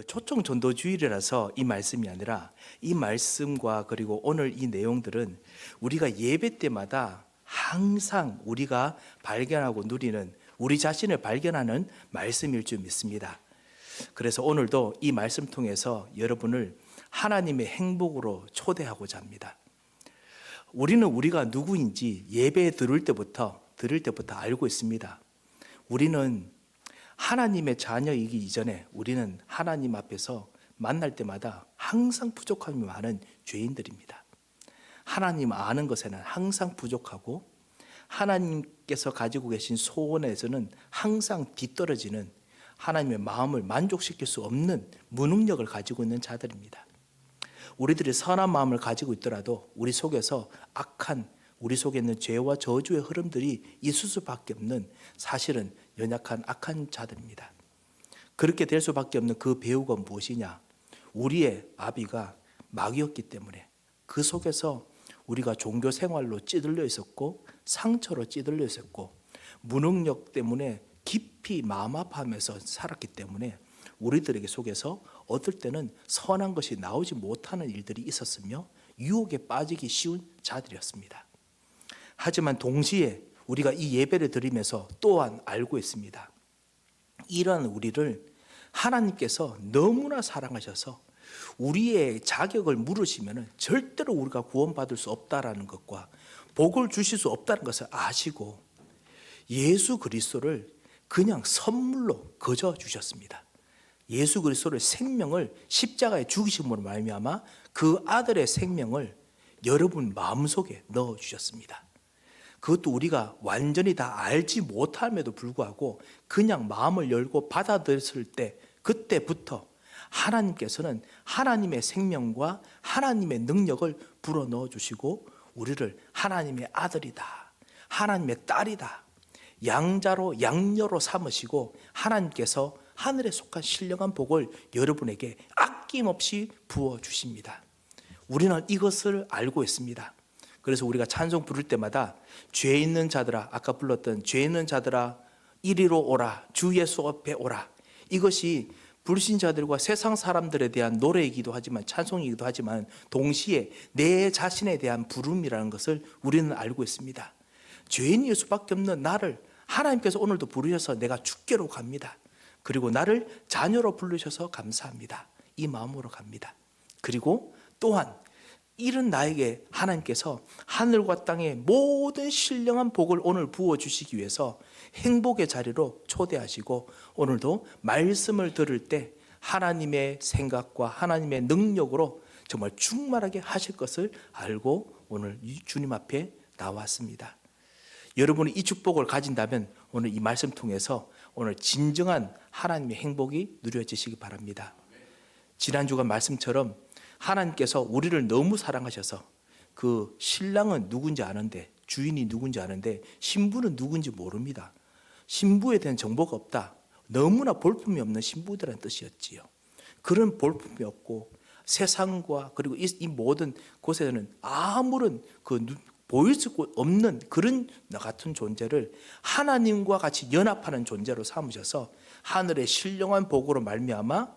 초청 전도주일이라서 이 말씀이 아니라 이 말씀과 그리고 오늘 이 내용들은 우리가 예배 때마다 항상 우리가 발견하고 누리는 우리 자신을 발견하는 말씀일 줄 믿습니다. 그래서 오늘도 이 말씀 통해서 여러분을 하나님의 행복으로 초대하고자 합니다. 우리는 우리가 누구인지 예배 들을 때부터 알고 있습니다. 우리는 하나님의 자녀이기 이전에 우리는 하나님 앞에서 만날 때마다 항상 부족함이 많은 죄인들입니다. 하나님 아는 것에는 항상 부족하고 하나님께서 가지고 계신 소원에서는 항상 뒤떨어지는 하나님의 마음을 만족시킬 수 없는 무능력을 가지고 있는 자들입니다. 우리들이 선한 마음을 가지고 있더라도 우리 속에서 우리 속에 있는 죄와 저주의 흐름들이 있을 수밖에 없는 사실은 연약한 악한 자들입니다. 그렇게 될 수밖에 없는 그 배후가 무엇이냐? 우리의 아비가 마귀였기 때문에 그 속에서 우리가 종교 생활로 찌들려 있었고 상처로 찌들려 있었고 무능력 때문에 깊이 마음 아파하면서 살았기 때문에 우리들에게 속에서 어떨 때는 선한 것이 나오지 못하는 일들이 있었으며 유혹에 빠지기 쉬운 자들이었습니다. 하지만 동시에 우리가 이 예배를 드리면서 또한 알고 있습니다. 이러한 우리를 하나님께서 너무나 사랑하셔서 우리의 자격을 물으시면 절대로 우리가 구원받을 수 없다라는 것과 복을 주실 수 없다는 것을 아시고 예수 그리스도를 그냥 선물로 거저 주셨습니다. 예수 그리스도의 생명을 십자가에 죽이심으로 말미암아 그 아들의 생명을 여러분 마음속에 넣어 주셨습니다. 그것도 우리가 완전히 다 알지 못함에도 불구하고 그냥 마음을 열고 받아들였을 때 그때부터 하나님께서는 하나님의 생명과 하나님의 능력을 불어넣어 주시고 우리를 하나님의 아들이다, 하나님의 딸이다, 양자로 삼으시고 하나님께서 하늘에 속한 신령한 복을 여러분에게 아낌없이 부어주십니다. 우리는 이것을 알고 있습니다. 그래서 우리가 찬송 부를 때마다 죄 있는 자들아, 아까 불렀던 죄 있는 자들아 이리로 오라, 주 예수 앞에 오라, 이것이 불신자들과 세상 사람들에 대한 노래이기도 하지만 찬송이기도 하지만 동시에 내 자신에 대한 부름이라는 것을 우리는 알고 있습니다. 죄인일 수밖에 없는 나를 하나님께서 오늘도 부르셔서 내가 주께로 갑니다. 그리고 나를 자녀로 부르셔서 감사합니다. 이 마음으로 갑니다. 그리고 또한 이런 나에게 하나님께서 하늘과 땅의 모든 신령한 복을 오늘 부어주시기 위해서 행복의 자리로 초대하시고 오늘도 말씀을 들을 때 하나님의 생각과 하나님의 능력으로 정말 충만하게 하실 것을 알고 오늘 주님 앞에 나왔습니다. 여러분이 이 축복을 가진다면 오늘 이 말씀 통해서 오늘 진정한 하나님의 행복이 누려지시기 바랍니다. 지난 주간 말씀처럼 하나님께서 우리를 너무 사랑하셔서 그 신랑은 누군지 아는데 주인이 누군지 아는데 신부는 누군지 모릅니다. 신부에 대한 정보가 없다. 너무나 볼품이 없는 신부들은 뜻이었지요. 그런 볼품이 없고 세상과 그리고 이 모든 곳에는 아무런 보일 수 없는 그런 나 같은 존재를 하나님과 같이 연합하는 존재로 삼으셔서 하늘의 신령한 복으로 말미암아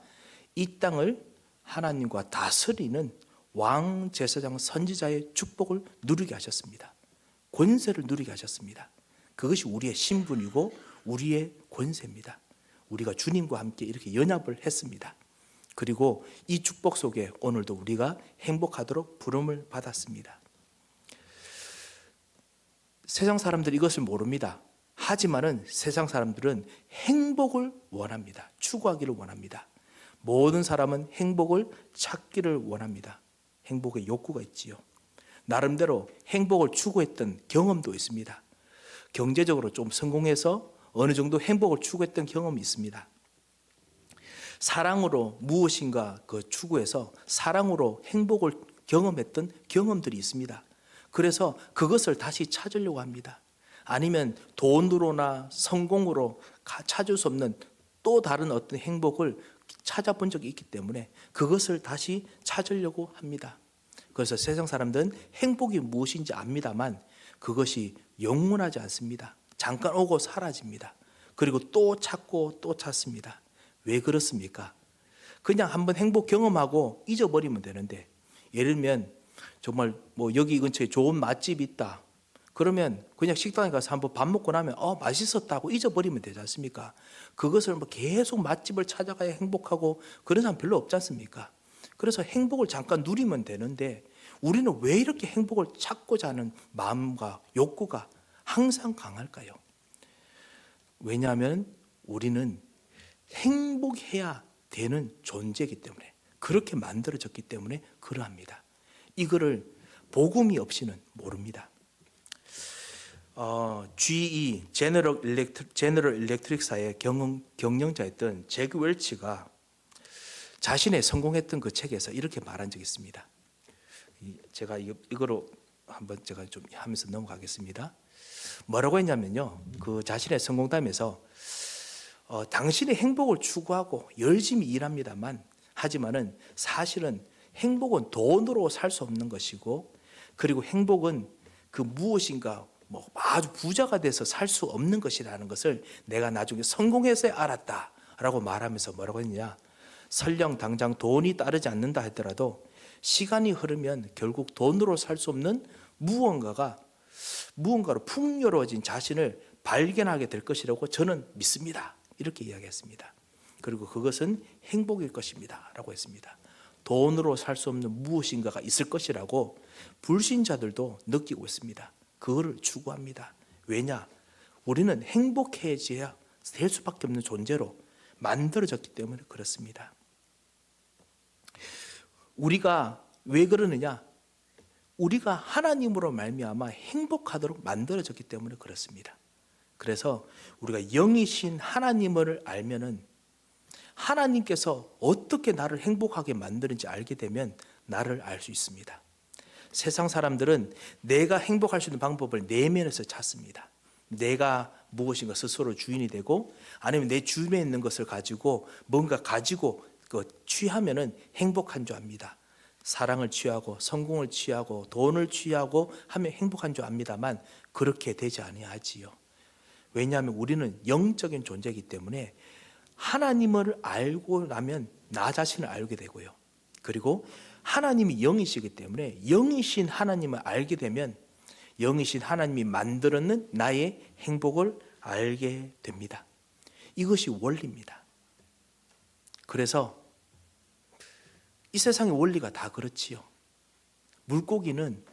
이 땅을 하나님과 다스리는 왕, 제사장, 선지자의 축복을 누리게 하셨습니다. 권세를 누리게 하셨습니다. 그것이 우리의 신분이고 우리의 권세입니다. 우리가 주님과 함께 이렇게 연합을 했습니다. 그리고 이 축복 속에 오늘도 우리가 행복하도록 부름을 받았습니다. 세상 사람들이 이것을 모릅니다. 하지만은 세상 사람들은 행복을 원합니다. 추구하기를 원합니다. 모든 사람은 행복을 찾기를 원합니다. 행복의 욕구가 있지요. 나름대로 행복을 추구했던 경험도 있습니다. 경제적으로 좀 성공해서 어느 정도 행복을 추구했던 경험이 있습니다. 사랑으로 무엇인가 추구해서 사랑으로 행복을 경험했던 경험들이 있습니다. 그래서 그것을 다시 찾으려고 합니다. 아니면 돈으로나 성공으로 찾을 수 없는 또 다른 어떤 행복을 찾아본 적이 있기 때문에 그것을 다시 찾으려고 합니다. 그래서 세상 사람들은 행복이 무엇인지 압니다만 그것이 영원하지 않습니다. 잠깐 오고 사라집니다. 그리고 또 찾고 또 찾습니다. 왜 그렇습니까? 그냥 한번 행복 경험하고 잊어버리면 되는데, 예를 들면 정말 뭐 여기 근처에 좋은 맛집이 있다. 그러면 그냥 식당에 가서 한번 밥 먹고 나면 맛있었다고 잊어버리면 되지 않습니까? 그것을 뭐 계속 맛집을 찾아가야 행복하고 그런 사람 별로 없지 않습니까? 그래서 행복을 잠깐 누리면 되는데 우리는 왜 이렇게 행복을 찾고자 하는 마음과 욕구가 항상 강할까요? 왜냐하면 우리는 행복해야 되는 존재이기 때문에, 그렇게 만들어졌기 때문에 그러합니다. 이거를 복음이 없이는 모릅니다. GE 제너럴 일렉트릭사의 경영자였던 잭 웰치가 자신의 성공했던 그 책에서 이렇게 말한 적이 있습니다. 제가 이거로 한번 제가 좀 하면서 넘어가겠습니다. 뭐라고 했냐면요, 그 자신의 성공담에서 당신이 행복을 추구하고 열심히 일합니다만, 하지만은 사실은 행복은 돈으로 살 수 없는 것이고, 그리고 행복은 그 무엇인가 뭐 아주 부자가 돼서 살 수 없는 것이라는 것을 내가 나중에 성공해서야 알았다라고 말하면서 뭐라고 했냐, 설령 당장 돈이 따르지 않는다 하더라도 시간이 흐르면 결국 돈으로 살 수 없는 무언가로 풍요로워진 자신을 발견하게 될 것이라고 저는 믿습니다. 이렇게 이야기했습니다. 그리고 그것은 행복일 것입니다 라고 했습니다. 돈으로 살 수 없는 무엇인가가 있을 것이라고 불신자들도 느끼고 있습니다. 그거를 추구합니다. 왜냐? 우리는 행복해져야 될 수밖에 없는 존재로 만들어졌기 때문에 그렇습니다. 우리가 왜 그러느냐? 우리가 하나님으로 말미암아 행복하도록 만들어졌기 때문에 그렇습니다. 그래서 우리가 영이신 하나님을 알면은, 하나님께서 어떻게 나를 행복하게 만드는지 알게 되면 나를 알 수 있습니다. 세상 사람들은 내가 행복할 수 있는 방법을 내면에서 찾습니다. 내가 무엇인가 스스로 주인이 되고, 아니면 내 주변에 있는 것을 가지고 뭔가 가지고 취하면은 행복한 줄 압니다. 사랑을 취하고 성공을 취하고 돈을 취하고 하면 행복한 줄 압니다만 그렇게 되지 아니하지요. 왜냐하면 우리는 영적인 존재이기 때문에 하나님을 알고 나면 나 자신을 알게 되고요. 그리고 하나님이 영이시기 때문에 영이신 하나님을 알게 되면 영이신 하나님이 만들었는 나의 행복을 알게 됩니다. 이것이 원리입니다. 그래서 이 세상의 원리가 다 그렇지요. 물고기는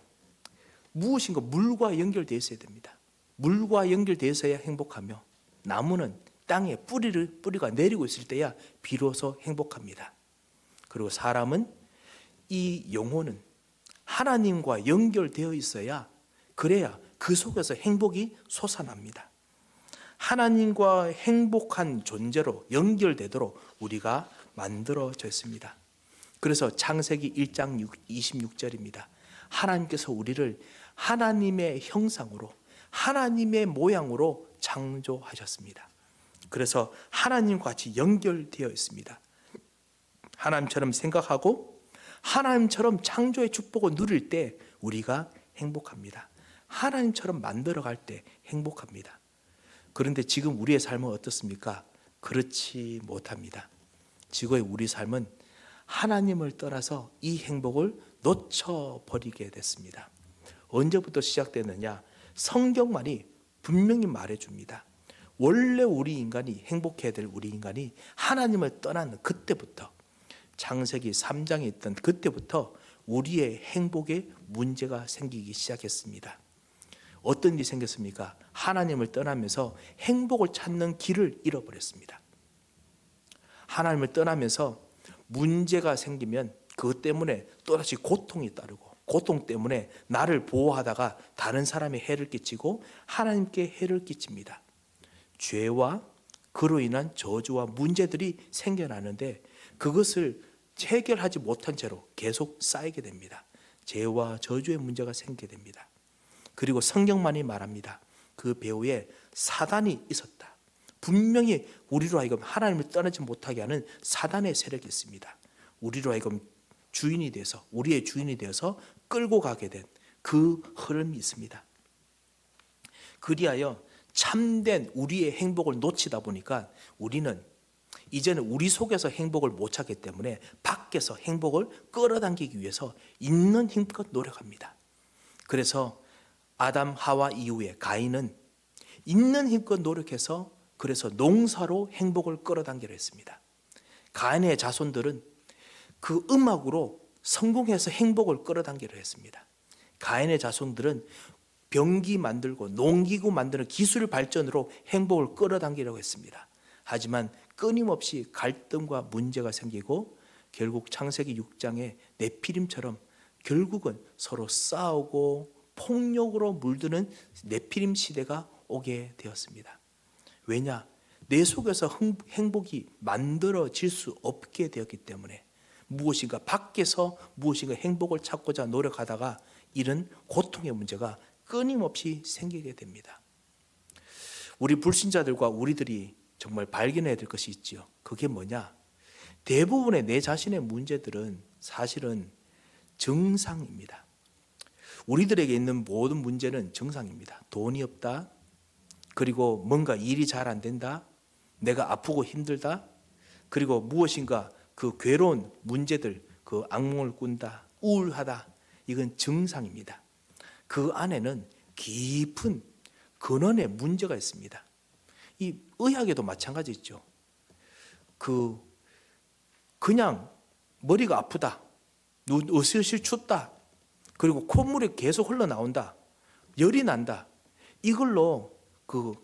무엇인가 물과 연결되어 있어야 됩니다. 물과 연결되어 있어야 행복하며, 나무는 땅에 뿌리가 내리고 있을 때야 비로소 행복합니다. 그리고 사람은, 이 영혼은 하나님과 연결되어 있어야, 그래야 그 속에서 행복이 솟아납니다. 하나님과 행복한 존재로 연결되도록 우리가 만들어졌습니다. 그래서 창세기 1장 26절입니다. 하나님께서 우리를 하나님의 형상으로, 하나님의 모양으로 창조하셨습니다. 그래서 하나님과 같이 연결되어 있습니다. 하나님처럼 생각하고 하나님처럼 창조의 축복을 누릴 때 우리가 행복합니다. 하나님처럼 만들어갈 때 행복합니다. 그런데 지금 우리의 삶은 어떻습니까? 그렇지 못합니다. 지금의 우리 삶은 하나님을 떠나서 이 행복을 놓쳐버리게 됐습니다. 언제부터 시작됐느냐? 성경만이 분명히 말해줍니다. 원래 우리 인간이 행복해야 될 우리 인간이 하나님을 떠나는 그때부터, 창세기 3장에 있던 그때부터 우리의 행복에 문제가 생기기 시작했습니다. 어떤 일이 생겼습니까? 하나님을 떠나면서 행복을 찾는 길을 잃어버렸습니다. 하나님을 떠나면서 문제가 생기면 그것 때문에 또다시 고통이 따르고, 고통 때문에 나를 보호하다가 다른 사람에 해를 끼치고 하나님께 해를 끼칩니다. 죄와 그로 인한 저주와 문제들이 생겨나는데 그것을 해결하지 못한 채로 계속 쌓이게 됩니다. 죄와 저주의 문제가 생기게 됩니다. 그리고 성경만이 말합니다. 그 배후에 사단이 있었다. 분명히 우리로 하여금 하나님을 떠나지 못하게 하는 사단의 세력이 있습니다. 우리로 하여금 주인이 돼서, 우리의 주인이 되어서 끌고 가게 된 그 흐름이 있습니다. 그리하여 참된 우리의 행복을 놓치다 보니까 우리는 이제는 우리 속에서 행복을 못 찾기 때문에 밖에서 행복을 끌어당기기 위해서 있는 힘껏 노력합니다. 그래서 아담 하와 이후에 가인은 있는 힘껏 노력해서 그래서 농사로 행복을 끌어당기려 했습니다. 가인의 자손들은 그 음악으로 성공해서 행복을 끌어당기려 했습니다. 가인의 자손들은 병기 만들고 농기구 만드는 기술 발전으로 행복을 끌어당기려고 했습니다. 하지만 끊임없이 갈등과 문제가 생기고 결국 창세기 6장의 네피림처럼 결국은 서로 싸우고 폭력으로 물드는 네피림 시대가 오게 되었습니다. 왜냐? 내 속에서 행복이 만들어질 수 없게 되었기 때문에 무엇인가 밖에서 무엇인가 행복을 찾고자 노력하다가 이런 고통의 문제가 끊임없이 생기게 됩니다. 우리 불신자들과 우리들이 정말 발견해야 될 것이 있지요. 그게 뭐냐? 대부분의 내 자신의 문제들은 사실은 정상입니다. 우리들에게 있는 모든 문제는 정상입니다. 돈이 없다. 그리고 뭔가 일이 잘 안 된다. 내가 아프고 힘들다. 그리고 무엇인가 그 괴로운 문제들, 그 악몽을 꾼다. 우울하다. 이건 정상입니다. 그 안에는 깊은 근원의 문제가 있습니다. 이 의학에도 마찬가지죠. 그냥 머리가 아프다. 으슬으슬 춥다. 그리고 콧물이 계속 흘러나온다. 열이 난다. 이걸로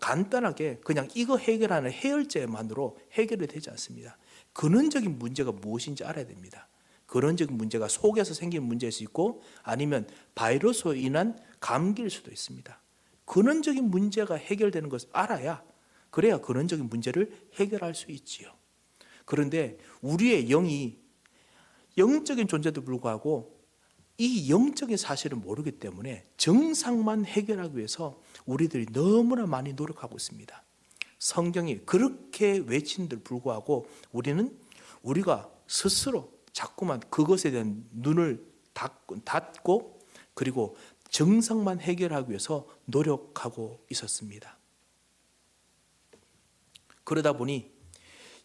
간단하게 그냥 이거 해결하는 해열제만으로 해결이 되지 않습니다. 근원적인 문제가 무엇인지 알아야 됩니다. 근원적인 문제가 속에서 생긴 문제일 수 있고 아니면 바이러스로 인한 감기일 수도 있습니다. 근원적인 문제가 해결되는 것을 알아야 그래야 근원적인 문제를 해결할 수 있지요. 그런데 우리의 영이 영적인 존재도 불구하고 이 영적인 사실을 모르기 때문에 정상만 해결하기 위해서 우리들이 너무나 많이 노력하고 있습니다. 성경이 그렇게 외친들 불구하고 우리가 스스로 자꾸만 그것에 대한 눈을 닫고 그리고 정상만 해결하기 위해서 노력하고 있었습니다. 그러다 보니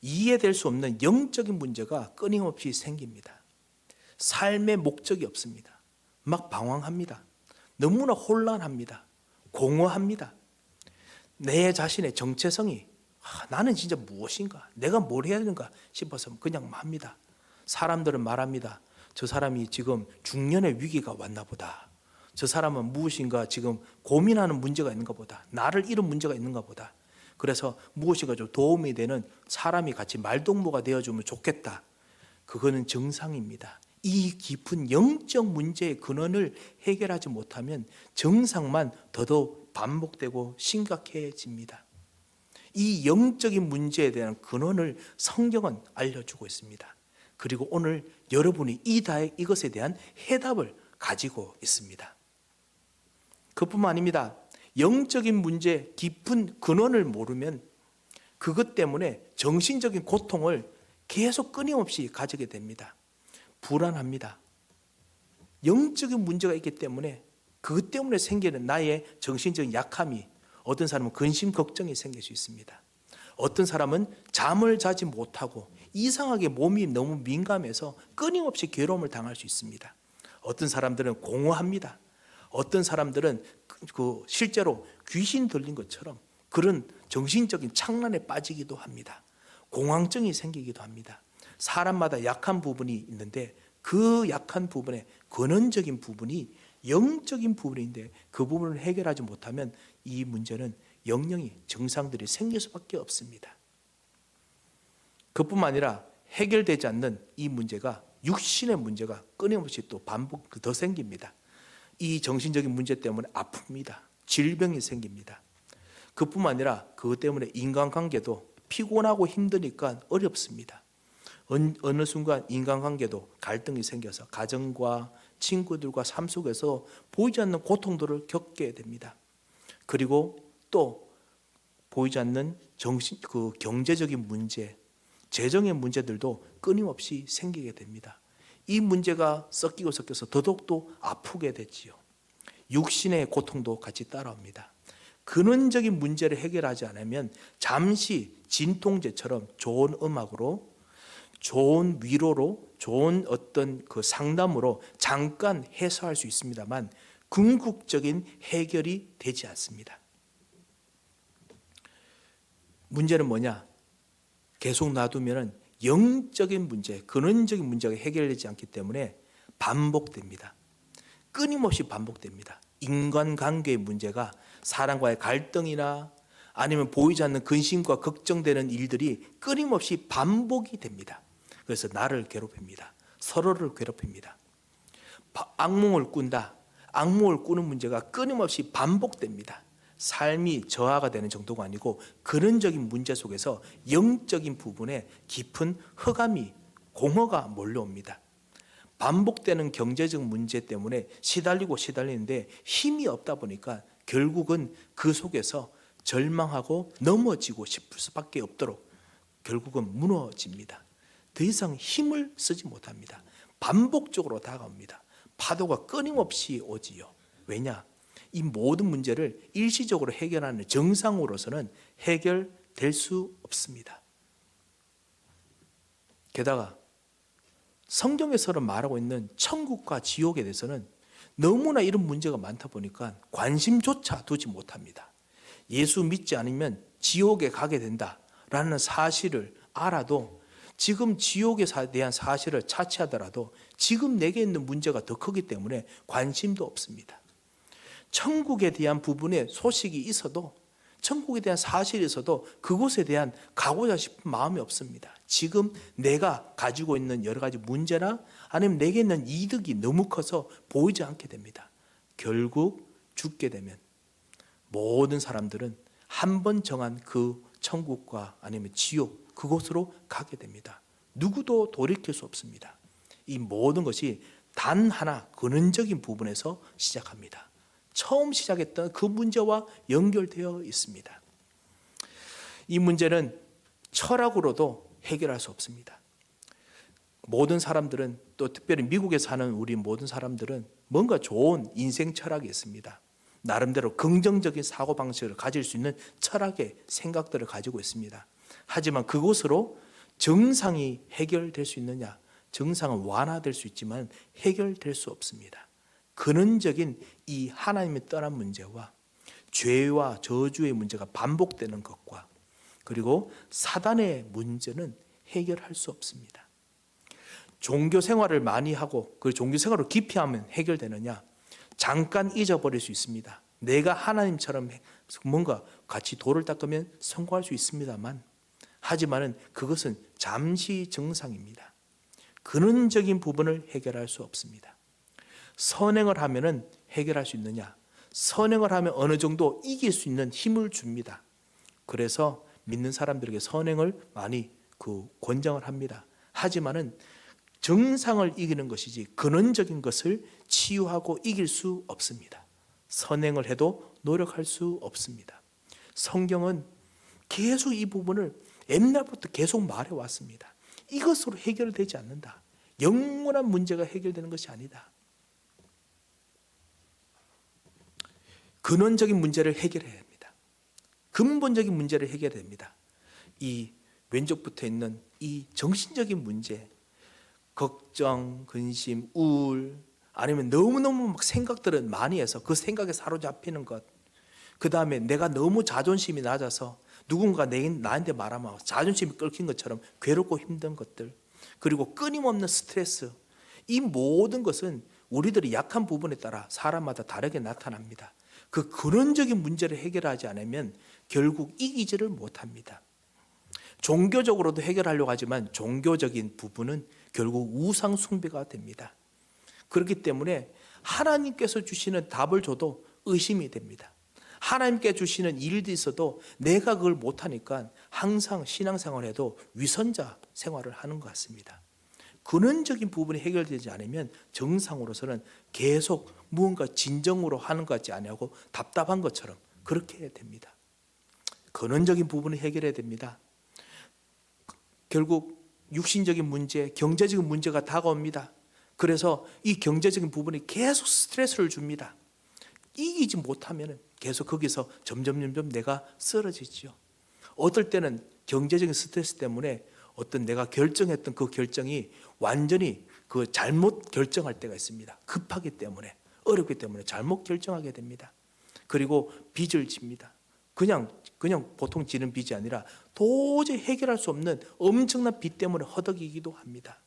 이해될 수 없는 영적인 문제가 끊임없이 생깁니다. 삶의 목적이 없습니다. 막 방황합니다. 너무나 혼란합니다. 공허합니다. 내 자신의 정체성이 나는 진짜 무엇인가? 내가 뭘 해야 되는가 싶어서 그냥 합니다. 사람들은 말합니다. 저 사람이 지금 중년의 위기가 왔나 보다. 저 사람은 무엇인가 지금 고민하는 문제가 있는가 보다. 나를 잃은 문제가 있는가 보다. 그래서 무엇인가 좀 도움이 되는 사람이 같이 말동무가 되어주면 좋겠다. 그거는 정상입니다. 이 깊은 영적 문제의 근원을 해결하지 못하면 정상만 더더욱 반복되고 심각해집니다. 이 영적인 문제에 대한 근원을 성경은 알려주고 있습니다. 그리고 오늘 여러분이 이것에 대한 해답을 가지고 있습니다. 그뿐만 아닙니다. 영적인 문제 깊은 근원을 모르면 그것 때문에 정신적인 고통을 계속 끊임없이 가지게 됩니다. 불안합니다. 영적인 문제가 있기 때문에 그것 때문에 생기는 나의 정신적인 약함이 어떤 사람은 근심 걱정이 생길 수 있습니다. 어떤 사람은 잠을 자지 못하고 이상하게 몸이 너무 민감해서 끊임없이 괴로움을 당할 수 있습니다. 어떤 사람들은 공허합니다. 어떤 사람들은 실제로 귀신 들린 것처럼 그런 정신적인 착란에 빠지기도 합니다. 공황증이 생기기도 합니다. 사람마다 약한 부분이 있는데 그 약한 부분의 근원적인 부분이 영적인 부분인데 그 부분을 해결하지 못하면 이 문제는 영영이 증상들이 생길 수밖에 없습니다. 그뿐만 아니라 해결되지 않는 이 문제가 육신의 문제가 끊임없이 또 반복 더 생깁니다. 이 정신적인 문제 때문에 아픕니다. 질병이 생깁니다. 그뿐만 아니라 그것 때문에 인간관계도 피곤하고 힘드니까 어렵습니다. 어느 순간 인간관계도 갈등이 생겨서 가정과 친구들과 삶 속에서 보이지 않는 고통들을 겪게 됩니다. 그리고 또 보이지 않는 경제적인 문제, 재정의 문제들도 끊임없이 생기게 됩니다. 이 문제가 섞여서 더더욱 또 아프게 되지요. 육신의 고통도 같이 따라옵니다. 근원적인 문제를 해결하지 않으면 잠시 진통제처럼 좋은 음악으로, 좋은 위로로, 좋은 어떤 그 상담으로 잠깐 해소할 수 있습니다만 궁극적인 해결이 되지 않습니다. 문제는 뭐냐? 계속 놔두면 영적인 문제, 근원적인 문제가 해결되지 않기 때문에 반복됩니다. 끊임없이 반복됩니다. 인간관계의 문제가 사람과의 갈등이나 아니면 보이지 않는 근심과 걱정되는 일들이 끊임없이 반복이 됩니다. 그래서 나를 괴롭힙니다. 서로를 괴롭힙니다. 악몽을 꾼다. 악몽을 꾸는 문제가 끊임없이 반복됩니다. 삶이 저하가 되는 정도가 아니고 근원적인 문제 속에서 영적인 부분에 깊은 흑암이, 공허가 몰려옵니다. 반복되는 경제적 문제 때문에 시달리는데 힘이 없다 보니까 결국은 그 속에서 절망하고 넘어지고 싶을 수밖에 없도록 결국은 무너집니다. 더 이상 힘을 쓰지 못합니다. 반복적으로 다가옵니다. 파도가 끊임없이 오지요. 왜냐? 이 모든 문제를 일시적으로 해결하는 정상으로서는 해결될 수 없습니다. 게다가 성경에서는 말하고 있는 천국과 지옥에 대해서는 너무나 이런 문제가 많다 보니까 관심조차 두지 못합니다. 예수 믿지 않으면 지옥에 가게 된다라는 사실을 알아도 지금 지옥에 대한 사실을 차치하더라도 지금 내게 있는 문제가 더 크기 때문에 관심도 없습니다. 천국에 대한 부분에 소식이 있어도, 천국에 대한 사실이 있어도 그곳에 대한 가고자 싶은 마음이 없습니다. 지금 내가 가지고 있는 여러 가지 문제나 아니면 내게 있는 이득이 너무 커서 보이지 않게 됩니다. 결국 죽게 되면 모든 사람들은 한 번 정한 그 천국과 아니면 지옥, 그곳으로 가게 됩니다. 누구도 돌이킬 수 없습니다. 이 모든 것이 단 하나 근원적인 부분에서 시작합니다. 처음 시작했던 그 문제와 연결되어 있습니다. 이 문제는 철학으로도 해결할 수 없습니다. 모든 사람들은, 또 특별히 미국에 사는 우리 모든 사람들은 뭔가 좋은 인생 철학이 있습니다. 나름대로 긍정적인 사고방식을 가질 수 있는 철학의 생각들을 가지고 있습니다. 하지만 그곳으로 정상이 해결될 수 있느냐? 정상은 완화될 수 있지만 해결될 수 없습니다. 근원적인 이 하나님의 떠난 문제와 죄와 저주의 문제가 반복되는 것과 그리고 사단의 문제는 해결할 수 없습니다. 종교 생활을 많이 하고 그 종교 생활을 깊이 하면 해결되느냐? 잠깐 잊어버릴 수 있습니다. 내가 하나님처럼 뭔가 같이 돌을 닦으면 성공할 수 있습니다만, 하지만은 그것은 잠시 정상입니다. 근원적인 부분을 해결할 수 없습니다. 선행을 하면은 해결할 수 있느냐? 선행을 하면 어느 정도 이길 수 있는 힘을 줍니다. 그래서 믿는 사람들에게 선행을 많이 권장을 합니다. 하지만은 정상을 이기는 것이지 근원적인 것을 치유하고 이길 수 없습니다. 선행을 해도 노력할 수 없습니다. 성경은 계속 이 부분을 옛날부터 계속 말해왔습니다. 이것으로 해결되지 않는다. 영원한 문제가 해결되는 것이 아니다. 근원적인 문제를 해결해야 합니다. 근본적인 문제를 해결해야 됩니다. 이 왼쪽부터 있는 이 정신적인 문제, 걱정, 근심, 우울, 아니면 너무너무 막 생각들을 많이 해서 그 생각에 사로잡히는 것, 그 다음에 내가 너무 자존심이 낮아서 누군가 나한테 말하면 자존심이 끓긴 것처럼 괴롭고 힘든 것들, 그리고 끊임없는 스트레스, 이 모든 것은 우리들이 약한 부분에 따라 사람마다 다르게 나타납니다. 그 근원적인 문제를 해결하지 않으면 결국 이기지를 못합니다. 종교적으로도 해결하려고 하지만 종교적인 부분은 결국 우상 숭배가 됩니다. 그렇기 때문에 하나님께서 주시는 답을 줘도 의심이 됩니다. 하나님께 주시는 일도 있어도 내가 그걸 못하니까 항상 신앙생활을 해도 위선자 생활을 하는 것 같습니다. 근원적인 부분이 해결되지 않으면 정상으로서는 계속 무언가 진정으로 하는 것 같지 않냐고 답답한 것처럼 그렇게 됩니다. 근원적인 부분을 해결해야 됩니다. 결국 육신적인 문제, 경제적인 문제가 다가옵니다. 그래서 이 경제적인 부분이 계속 스트레스를 줍니다. 이기지 못하면 계속 거기서 점점 내가 쓰러지지요. 어떨 때는 경제적인 스트레스 때문에 어떤 내가 결정했던 그 결정이 완전히 그 잘못 결정할 때가 있습니다. 급하기 때문에, 어렵기 때문에 잘못 결정하게 됩니다. 그리고 빚을 집니다. 그냥 보통 지는 빚이 아니라 도저히 해결할 수 없는 엄청난 빚 때문에 허덕이기도 합니다.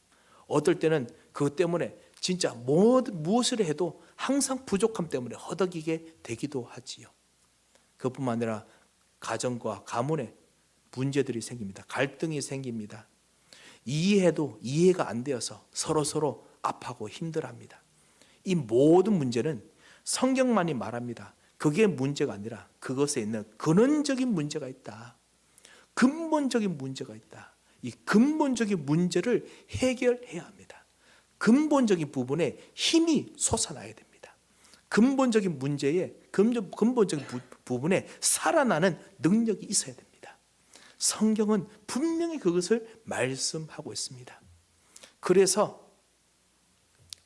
어떨 때는 그것 때문에 진짜 무엇을 해도 항상 부족함 때문에 허덕이게 되기도 하지요. 그것뿐만 아니라 가정과 가문에 문제들이 생깁니다. 갈등이 생깁니다. 이해해도 이해가 안 되어서 서로 아파하고 힘들어합니다. 이 모든 문제는 성경만이 말합니다. 그게 문제가 아니라 그것에 있는 근원적인 문제가 있다. 근본적인 문제가 있다. 이 근본적인 문제를 해결해야 합니다. 근본적인 부분에 힘이 솟아나야 됩니다. 근본적인 문제에 근본적인 부분에 살아나는 능력이 있어야 됩니다. 성경은 분명히 그것을 말씀하고 있습니다. 그래서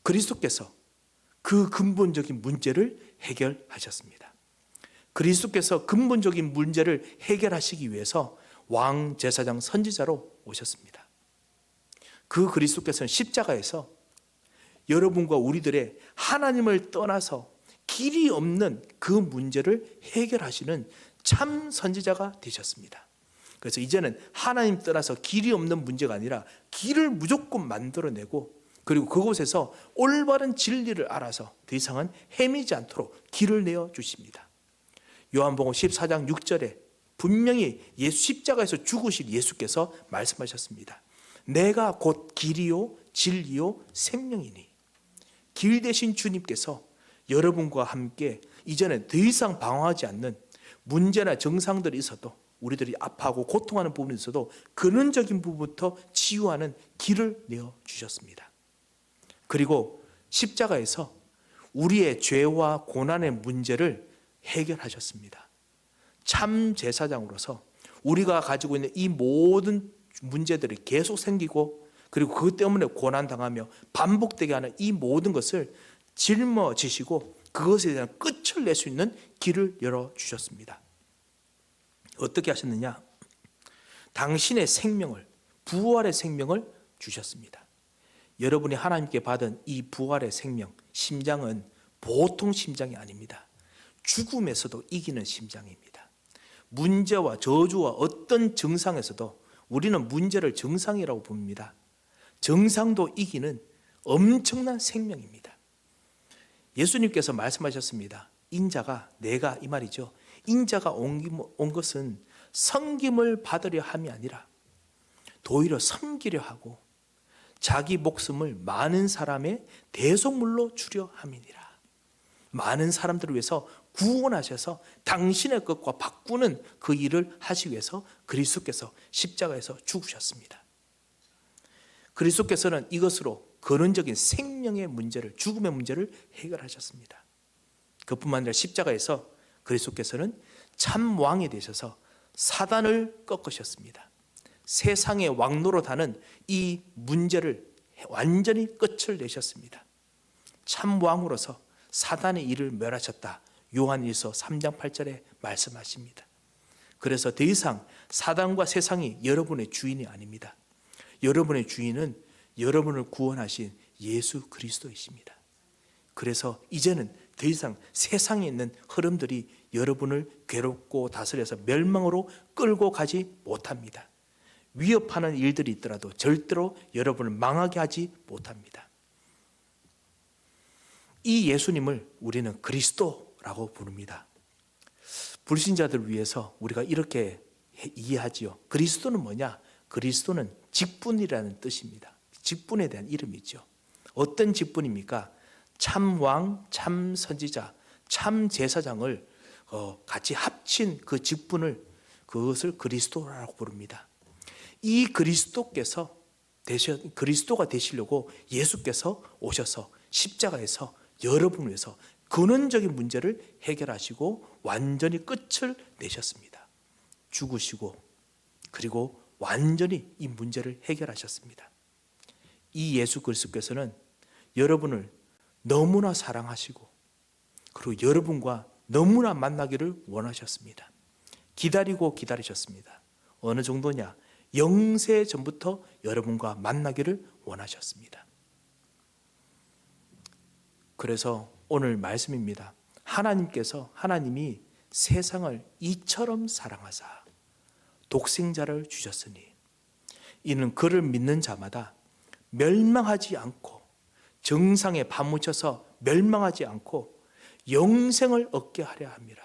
그리스도께서 그 근본적인 문제를 해결하셨습니다. 그리스도께서 근본적인 문제를 해결하시기 위해서 왕, 제사장, 선지자로 오셨습니다. 그 그리스도께서는 십자가에서 여러분과 우리들의 하나님을 떠나서 길이 없는 그 문제를 해결하시는 참 선지자가 되셨습니다. 그래서 이제는 하나님 떠나서 길이 없는 문제가 아니라 길을 무조건 만들어내고, 그리고 그곳에서 올바른 진리를 알아서 더 이상은 헤매지 않도록 길을 내어 주십니다. 요한복음 14장 6절에 분명히 십자가에서 죽으실 예수께서 말씀하셨습니다. 내가 곧 길이요 진리요 생명이니. 길 대신 주님께서 여러분과 함께 이제는 더 이상 방황하지 않는 문제나 정상들이 있어도, 우리들이 아파하고 고통하는 부분이 있어도 근원적인 부분부터 치유하는 길을 내어 주셨습니다. 그리고 십자가에서 우리의 죄와 고난의 문제를 해결하셨습니다. 참 제사장으로서 우리가 가지고 있는 이 모든 문제들이 계속 생기고, 그리고 그것 때문에 고난당하며 반복되게 하는 이 모든 것을 짊어지시고 그것에 대한 끝을 낼 수 있는 길을 열어주셨습니다. 어떻게 하셨느냐? 당신의 생명을, 부활의 생명을 주셨습니다. 여러분이 하나님께 받은 이 부활의 생명, 심장은 보통 심장이 아닙니다. 죽음에서도 이기는 심장입니다. 문제와 저주와 어떤 증상에서도 우리는 문제를 정상이라고 봅니다. 정상도 이기는 엄청난 생명입니다. 예수님께서 말씀하셨습니다. 인자가, 내가 이 말이죠. 인자가 온 것은 섬김을 받으려 함이 아니라 도리어 섬기려 하고 자기 목숨을 많은 사람의 대속물로 주려 함이니라. 많은 사람들을 위해서 구원하셔서 당신의 것과 바꾸는 그 일을 하시기 위해서 그리스도께서 십자가에서 죽으셨습니다. 그리스도께서는 이것으로 근원적인 생명의 문제를, 죽음의 문제를 해결하셨습니다. 그뿐만 아니라 십자가에서 그리스도께서는 참 왕이 되셔서 사단을 꺾으셨습니다. 세상의 왕노릇하는 이 문제를 완전히 끝을 내셨습니다. 참 왕으로서 사단의 일을 멸하셨다. 요한일서 3장 8절에 말씀하십니다. 그래서 더 이상 사단과 세상이 여러분의 주인이 아닙니다. 여러분의 주인은 여러분을 구원하신 예수 그리스도이십니다. 그래서 이제는 더 이상 세상에 있는 흐름들이 여러분을 괴롭고 다스려서 멸망으로 끌고 가지 못합니다. 위협하는 일들이 있더라도 절대로 여러분을 망하게 하지 못합니다. 이 예수님을 우리는 그리스도라고 부릅니다. 불신자들을 위해서 우리가 이렇게 이해하지요. 그리스도는 뭐냐? 그리스도는 직분이라는 뜻입니다. 직분에 대한 이름이죠. 어떤 직분입니까? 참 왕, 참 선지자, 참 제사장을 같이 합친 그 직분을, 그것을 그리스도라고 부릅니다. 이 그리스도가 되시려고 예수께서 오셔서 십자가에서 여러분을 위해서 근원적인 문제를 해결하시고 완전히 끝을 내셨습니다. 죽으시고 그리고 완전히 이 문제를 해결하셨습니다. 이 예수 그리스도께서는 여러분을 너무나 사랑하시고, 그리고 여러분과 너무나 만나기를 원하셨습니다. 기다리고 기다리셨습니다. 어느 정도냐? 영세 전부터 여러분과 만나기를 원하셨습니다. 그래서 오늘 말씀입니다. 하나님이 세상을 이처럼 사랑하사 독생자를 주셨으니 이는 그를 믿는 자마다 멸망하지 않고 정상에 파묻혀서 멸망하지 않고 영생을 얻게 하려 함이라.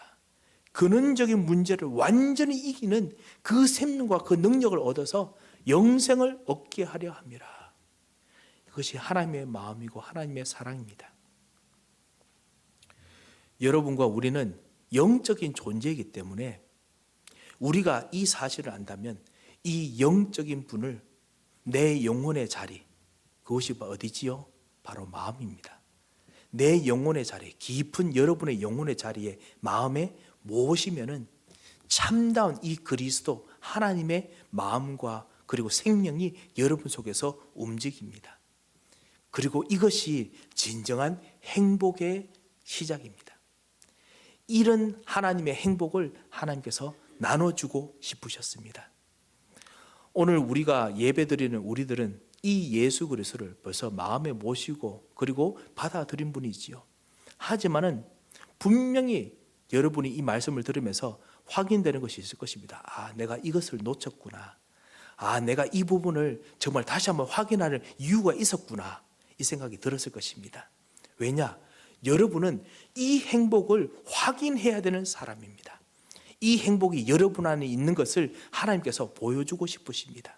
근원적인 문제를 완전히 이기는 그 생명과 그 능력을 얻어서 영생을 얻게 하려 함이라. 이것이 하나님의 마음이고 하나님의 사랑입니다. 여러분과 우리는 영적인 존재이기 때문에 우리가 이 사실을 안다면 이 영적인 분을 내 영혼의 자리, 그것이 어디지요? 바로 마음입니다. 내 영혼의 자리, 깊은 여러분의 영혼의 자리에 마음에 모시면은 참다운 이 그리스도 하나님의 마음과 그리고 생명이 여러분 속에서 움직입니다. 그리고 이것이 진정한 행복의 시작입니다. 이런 하나님의 행복을 하나님께서 나눠주고 싶으셨습니다. 오늘 우리가 예배드리는 우리들은 이 예수 그리스도를 벌써 마음에 모시고 그리고 받아들인 분이지요. 하지만은 분명히 여러분이 이 말씀을 들으면서 확인되는 것이 있을 것입니다. 아, 내가 이것을 놓쳤구나. 아, 내가 이 부분을 정말 다시 한번 확인하는 이유가 있었구나. 이 생각이 들었을 것입니다. 왜냐? 여러분은 이 행복을 확인해야 되는 사람입니다. 이 행복이 여러분 안에 있는 것을 하나님께서 보여주고 싶으십니다.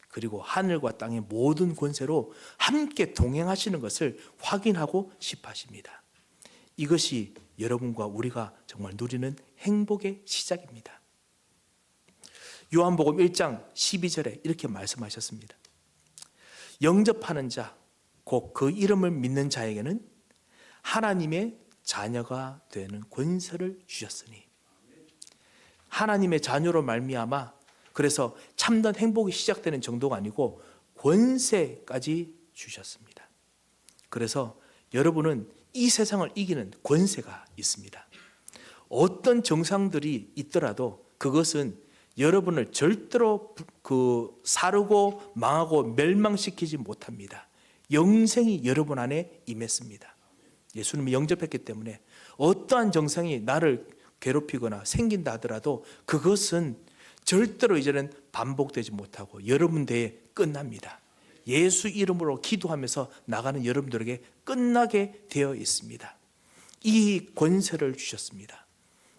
그리고 하늘과 땅의 모든 권세로 함께 동행하시는 것을 확인하고 싶어 하십니다. 이것이 여러분과 우리가 정말 누리는 행복의 시작입니다. 요한복음 1장 12절에 이렇게 말씀하셨습니다. 영접하는 자, 곧 그 이름을 믿는 자에게는 하나님의 자녀가 되는 권세를 주셨으니, 하나님의 자녀로 말미암아 그래서 참된 행복이 시작되는 정도가 아니고 권세까지 주셨습니다. 그래서 여러분은 이 세상을 이기는 권세가 있습니다. 어떤 정상들이 있더라도 그것은 여러분을 절대로 사르고 망하고 멸망시키지 못합니다. 영생이 여러분 안에 임했습니다. 예수님이 영접했기 때문에 어떠한 정상이 나를 괴롭히거나 생긴다 하더라도 그것은 절대로 이제는 반복되지 못하고 여러분 대에 끝납니다. 예수 이름으로 기도하면서 나가는 여러분들에게 끝나게 되어 있습니다. 이 권세를 주셨습니다.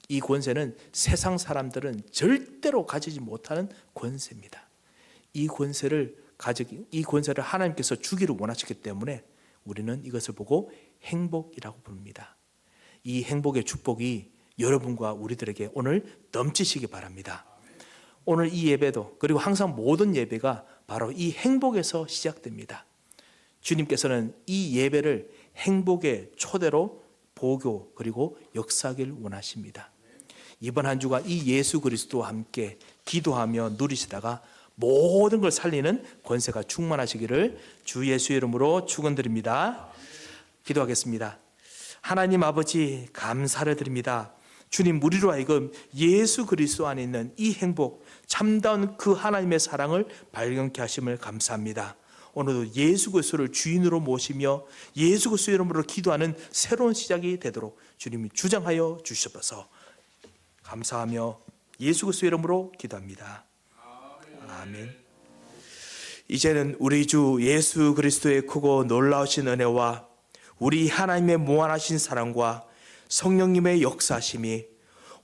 이 권세는 세상 사람들은 절대로 가지지 못하는 권세입니다. 이 권세를 하나님께서 주기를 원하셨기 때문에 우리는 이것을 보고 행복이라고 부릅니다. 이 행복의 축복이 여러분과 우리들에게 오늘 넘치시기 바랍니다. 오늘 이 예배도 그리고 항상 모든 예배가 바로 이 행복에서 시작됩니다. 주님께서는 이 예배를 행복의 초대로 보교 그리고 역사하길 원하십니다. 이번 한 주간 이 예수 그리스도와 함께 기도하며 누리시다가 모든 걸 살리는 권세가 충만하시기를 주 예수의 이름으로 축원드립니다. 기도하겠습니다. 하나님 아버지, 감사를 드립니다. 주님, 우리로 하여금 예수 그리스도 안에 있는 이 행복, 참다운 그 하나님의 사랑을 발견케 하심을 감사합니다. 오늘도 예수 그리스도를 주인으로 모시며 예수 그리스도 이름으로 기도하는 새로운 시작이 되도록 주님이 주장하여 주시옵소서. 감사하며 예수 그리스도 이름으로 기도합니다. 아멘. 이제는 우리 주 예수 그리스도의 크고 놀라우신 은혜와 우리 하나님의 무한하신 사랑과 성령님의 역사심이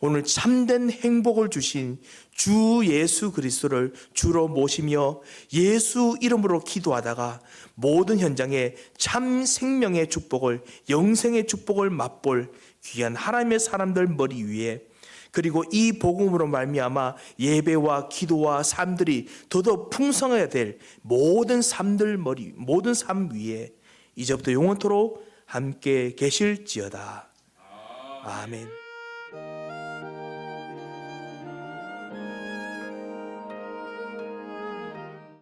오늘 참된 행복을 주신 주 예수 그리스도를 주로 모시며 예수 이름으로 기도하다가 모든 현장에 참 생명의 축복을, 영생의 축복을 맛볼 귀한 하나님의 사람들 머리 위에, 그리고 이 복음으로 말미암아 예배와 기도와 삶들이 더더 풍성해야 될 모든 삶들 머리, 모든 삶 위에 이제부터 영원토록 함께 계실지어다. 아멘.